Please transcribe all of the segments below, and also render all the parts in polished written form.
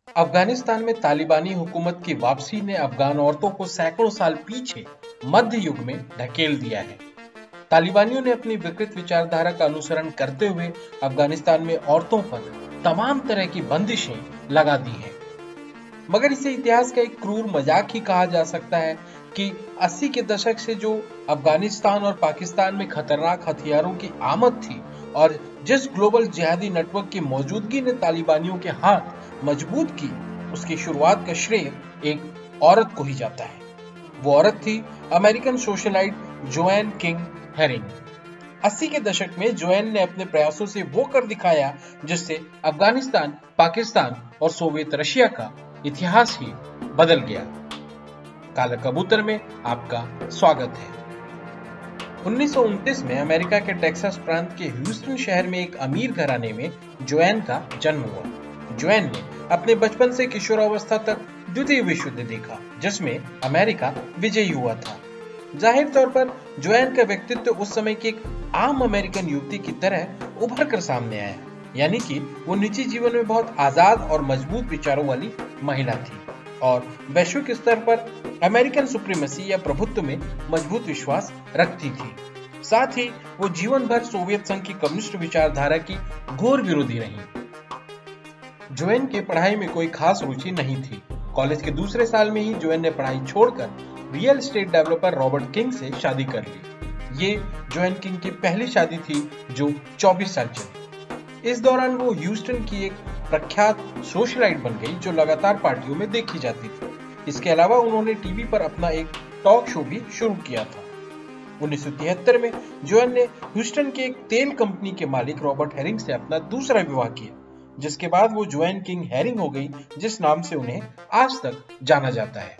अफगानिस्तान में तालिबानी हुकूमत की वापसी ने अफगान औरतों को सैकड़ों साल पीछे मध्य युग में ढकेल दिया है। तालिबानियों ने अपनी विकृत विचारधारा का अनुसरण करते हुए अफगानिस्तान में औरतों पर तमाम तरह की बंदिशें लगा दी हैं। मगर इसे इतिहास का एक क्रूर मजाक ही कहा जा सकता है कि 80 के दशक से जो अफगानिस्तान और पाकिस्तान में खतरनाक हथियारों की आमद थी और जिस ग्लोबल जिहादी नेटवर्क की मौजूदगी ने तालिबानियों के हाथ मजबूत की, उसकी शुरुआत का श्रेय एक औरत को ही जाता है। वो औरत थी American socialite Dwayne king herring. 80 के दशक में जोएन ने अपने प्रयासों से वो कर दिखाया जिससे अफगानिस्तान, पाकिस्तान और सोवियत रशिया का इतिहास ही बदल गया। काला कबूतर में आपका स्वागत है। 1929 में अमेरिका के टेक्सास प्रांत के ह्यूस्टन शहर में एक अमीर घराने में जोएन का जन्म हुआ। जोएन ने अपने बचपन से किशोरावस्था तक द्वितीय विश्व युद्ध देखा, जिसमें अमेरिका विजयी हुआ था। जाहिर तौर पर जोएन का व्यक्तित्व उस समय की एक आम अमेरिकन युवती की तरह उभर कर सामने आया, यानी कि वो निजी जीवन में बहुत आजाद और मजबूत विचारों वाली महिला थी और वैश्विक स्तर पर अमेरिकन सुप्रीमेसी या प्रभुत्व में मजबूत विश्वास रखती थी। साथ ही वो जीवन भर सोवियत संघ की कम्युनिस्ट विचारधारा की घोर विरोधी रही। जोएन की पढ़ाई में कोई खास रुचि नहीं थी। कॉलेज के दूसरे साल में ही जोएन ने पढ़ाई छोड़कर real estate developer Robert king से शादी कर ली। ये जोएन किंग की पहली शादी थी जो 24 साल चली। इस दौरान वो ह्यूस्टन की एक प्रख्यात सोशलाइट बन गई जो लगातार पार्टियों में देखी जाती थी। इसके अलावा उन्होंने टीवी पर अपना एक टॉक शो भी शुरू किया था। 1973 में जोएन ने ह्यूस्टन के एक तेल कंपनी के मालिक रॉबर्ट हेरिंग से अपना दूसरा विवाह किया, जिसके बाद वो जोएन किंग हेरिंग हो गई, जिस नाम से उन्हें आज तक जाना जाता है।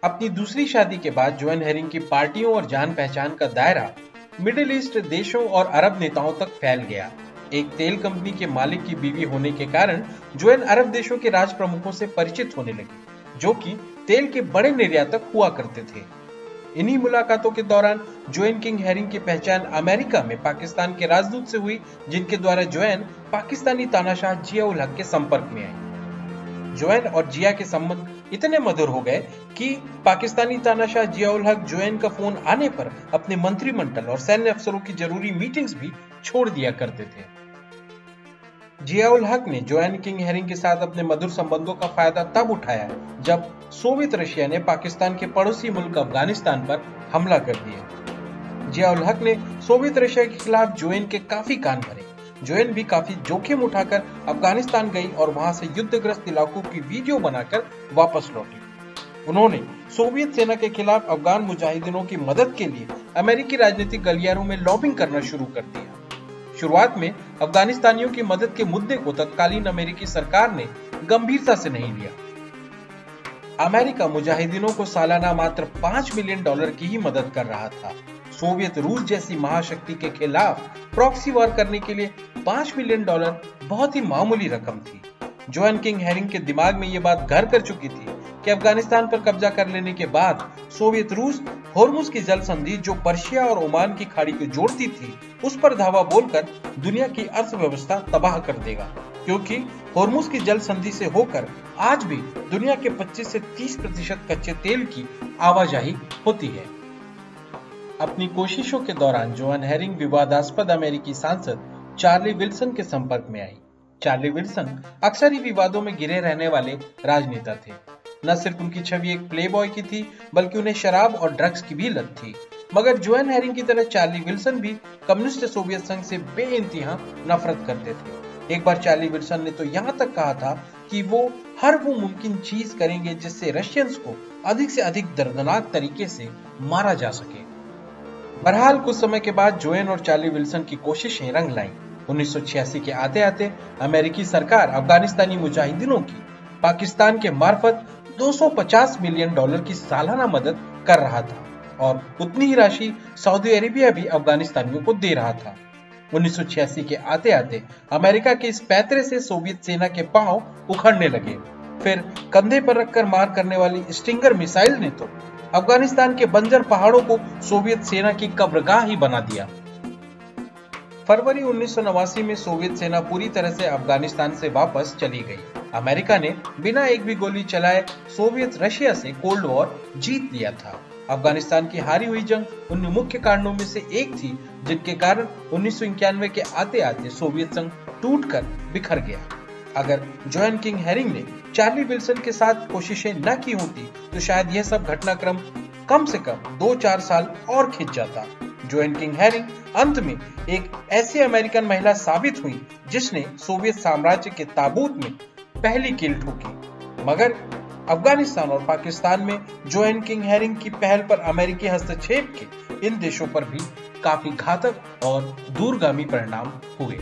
अपनी दूसरी शादी के बाद जोएन हेरिंग की पार्टियों और जान पहचान का दायरा मिडिल ईस्ट देशों और अरब नेताओं तक फैल गया। एक तेल कंपनी के मालिक की बीवी होने के कारण जोएन अरब देशों के राज प्रमुखों से परिचित होने लगी, जो कि तेल के बड़े निर्यातक हुआ करते थे। इन्हीं मुलाकातों के दौरान जोएन किंग हेरिंग की पहचान अमेरिका में पाकिस्तान के राजदूत से हुई, जिनके द्वारा जोएन पाकिस्तानी तानाशाह जिया उल हक के संपर्क में आई। जोएन और जिया के संबंध इतने मधुर हो गए कि पाकिस्तानी तानाशाह जिया उल हक जोएन का फोन आने पर अपने मंत्रिमंडल और सैन्य अफसरों की जरूरी मीटिंग्स भी छोड़ दिया करते थे। जिया उल हक ने जोएन किंग हेरिंग के साथ अपने मधुर संबंधों का फायदा तब उठाया जब सोवियत रशिया ने पाकिस्तान के पड़ोसी मुल्क अफगानिस्तान पर हमला कर दिया। जिया उल हक ने सोवियत रशिया के खिलाफ जोएन के काफी कान भरे। जोएन भी काफी जोखिम उठाकर अफगानिस्तान गई और वहां से युद्धग्रस्त इलाकों की वीडियो बनाकर वापस लौटी। उन्होंने सोवियत सेना के खिलाफ अफगान मुजाहिदीनों की मदद के लिए अमेरिकी राजनीतिक गलियारों में लॉबिंग करना शुरू कर दिया। शुरुआत में अफगानिस्तानियों की मदद के मुद्दे को तत्कालीन अमेरिकी सरकार ने गंभीरता से नहीं लिया। अमेरिका मुजाहिदीनों को सालाना मात्र $5 मिलियन की ही मदद कर रहा था। सोवियत रूस जैसी महाशक्ति के खिलाफ प्रॉक्सी वॉर करने के लिए $5 मिलियन बहुत ही मामूली रकम थी। जोएन किंग हेरिंग के दिमाग में ये बात घर कर चुकी थी कि अफगानिस्तान पर कब्जा कर लेने के बाद सोवियत रूस होर्मुज की जल संधि, जो पर्शिया और ओमान की खाड़ी को जोड़ती थी, उस पर धावा बोलकर दुनिया की अर्थव्यवस्था तबाह कर देगा, क्योंकि होर्मुज की जल संधि से होकर आज भी दुनिया के 25 से 30% कच्चे तेल की आवाजाही होती है। अपनी कोशिशों के दौरान जोएन हेरिंग विवादास्पद अमेरिकी सांसद चार्ली विल्सन के संपर्क में आई। चार्ली विल्सन अक्सर ही विवादों में घिरे रहने वाले राजनेता थे। न सिर्फ उनकी छवि एक प्लेबॉय की थी, बल्कि उन्हें शराब और ड्रग्स की भी लत थी। मगर जोएन हेरिंग की तरह चार्ली विल्सन भी कम्युनिस्ट सोवियत संघ से बेइंतहा नफरत करते थे। एक बार चार्ली विल्सन ने तो यहाँ तक कहा था कि वो हर वो मुमकिन चीज करेंगे जिससे रशियंस को अधिक से अधिक दर्दनाक तरीके से मारा जा सके। बहरहाल कुछ समय के बाद जोएन और चार्ली विल्सन की कोशिशें रंग लाईं। 1986 के आते आते अमेरिकी सरकार अफगानिस्तानी मुजाहिदीनों की पाकिस्तान के मार्फत $250 मिलियन की सालाना मदद कर रहा था और उतनी ही राशि सऊदी अरेबिया भी अफगानिस्तानियों को दे रहा था। 1986 के आते आते अमेरिका के इस पैतरे से सोवियत सेना के पांव उखड़ने लगे। फिर कंधे पर रखकर मार करने वाली स्टिंगर मिसाइल ने तो अफगानिस्तान के बंजर पहाड़ों को सोवियत सेना की कब्रगाह ही बना दिया। फरवरी 1989 में सोवियत सेना पूरी तरह से अफगानिस्तान से वापस चली गई। अमेरिका ने बिना एक भी गोली चलाए सोवियत रशिया से कोल्ड वॉर जीत लिया था। अफगानिस्तान की हारी हुई जंग उन मुख्य कारणों में से एक थी जिनके कारण 1991 के आते आते सोवियत संघ टूटकर बिखर गया। अगर जोएन किंग हेरिंग ने चार्ली विल्सन के साथ कोशिशें न की होती तो शायद यह सब घटनाक्रम कम से कम 2-4 साल और खिंच जाता। जोएन किंग हेरिंग अंत में एक ऐसी अमेरिकन महिला साबित हुई जिसने सोवियत साम्राज्य के ताबूत में पहली कील ठोकी। मगर अफगानिस्तान और पाकिस्तान में जोएन किंग हेरिंग की पहल पर अमेरिकी हस्तक्षेप के इन देशों पर भी काफी घातक और दूरगामी परिणाम हुए।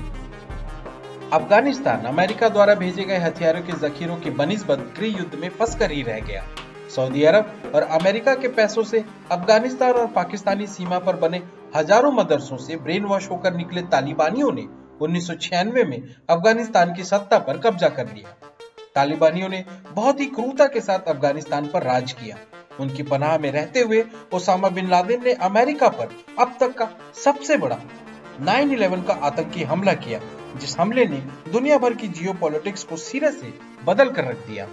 अफगानिस्तान अमेरिका द्वारा भेजे गए हथियारों के जखीरों की बनिस्बत गृह युद्ध में फंसकर ही रह गया। सऊदी अरब और अमेरिका के पैसों से अफगानिस्तान और पाकिस्तानी सीमा पर बने हजारों मदरसों से ब्रेन वॉश होकर निकले तालिबानियों ने 1996 में अफगानिस्तान की सत्ता पर कब्जा कर लिया। तालिबानियों ने बहुत ही क्रूरता के साथ अफगानिस्तान पर राज किया। उनकी पनाह में रहते हुए ओसामा बिन लादेन ने अमेरिका पर अब तक का सबसे बड़ा 9/11 का आतंकी हमला किया, जिस हमले ने दुनिया भर की जियोपॉलिटिक्स को सिरे से बदल कर रख दिया।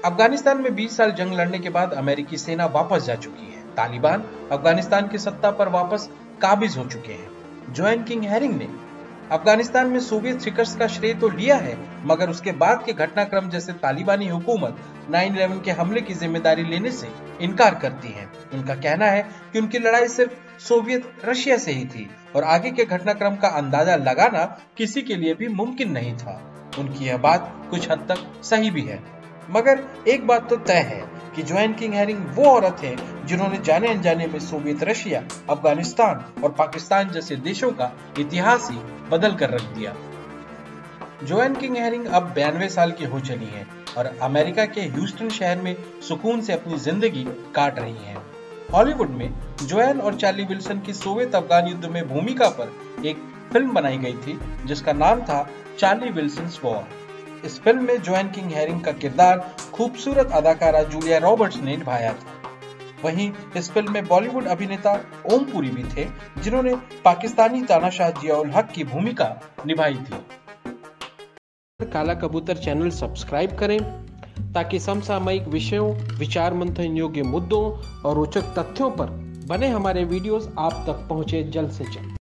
अफगानिस्तान में 20 साल जंग लड़ने के बाद अमेरिकी सेना वापस जा चुकी है। तालिबान अफगानिस्तान की सत्ता पर वापस काबिज हो चुके हैं। जोएन किंग हेरिंग ने अफगानिस्तान में सोवियत शिकस्त का श्रेय तो लिया है, मगर उसके बाद के घटनाक्रम जैसे तालिबानी हुकूमत 9/11 के हमले की जिम्मेदारी लेने से इनकार करती है। उनका कहना है कि उनकी लड़ाई सिर्फ सोवियत रशिया से ही थी और आगे के घटनाक्रम का अंदाजा लगाना किसी के लिए भी मुमकिन नहीं था। उनकी यह बात कुछ हद तक सही भी है, मगर एक बात तो तय है कि जोएन किंग हेरिंग वो औरत है जिन्होंने जाने अनजाने में सोवियत रशिया, अफगानिस्तान और पाकिस्तान जैसे देशों का इतिहास ही बदल कर रख दिया। जोएन किंग हेरिंग अब 92 साल की हो चली हैं और अमेरिका के ह्यूस्टन शहर में सुकून से अपनी जिंदगी काट रही हैं। हॉलीवुड में जोएन और चार्ली विल्सन की सोवियत अफगान युद्ध में भूमिका पर एक फिल्म बनाई गई थी जिसका नाम था चार्ली विल्सन्स वॉर। इस फिल्म में जोएन किंग हेरिंग का किरदार खूबसूरत अदाकारा जूलिया रॉबर्ट्स ने निभाया था। वहीं इस फिल्म में बॉलीवुड अभिनेता ओम पुरी भी थे जिन्होंने पाकिस्तानी तानाशाह जियाउल हक की भूमिका निभाई थी। काला कबूतर चैनल सब्सक्राइब करें ताकि समसामयिक विषयों, विचार मंथन योग्य मुद्दों और रोचक तथ्यों पर बने हमारे वीडियोस आप तक पहुंचे जल्द से जल्द।